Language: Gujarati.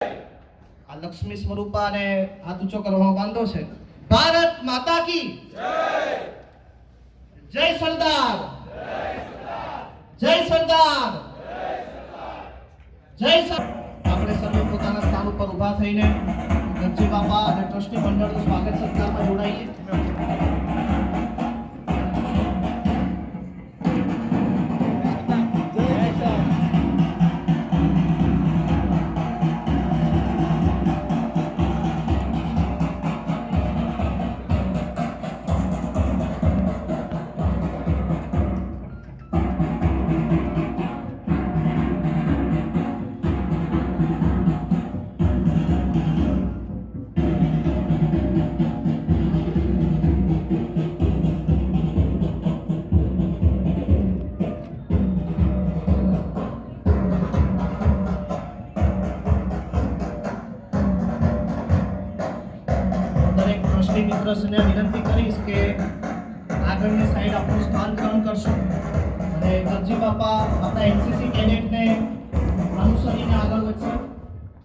આ લક્ષ્મી સ્વરૂપાને હાથ ઊંચો કરવામાં બાંધો છે. ભારત માતા કી જય. જય સરદાર. જય સરદાર. જય સરદાર. આપણે સર્વે પોતાના સ્થાન ઉપર ઊભા થઈને ગરજી બાપા અને ટ્રસ્ટી મંડળનું સ્વાગત સત્કારમાં જોડાઈએ. મિત્રોને વિનંતી કરીશ કે આગળની સાઈડ આપણું સ્થાન ગ્રહણ કરશો અને ગરજી બાપા આપણા એનસીસી કેડેટને અનુસરીને આગળ વધશે.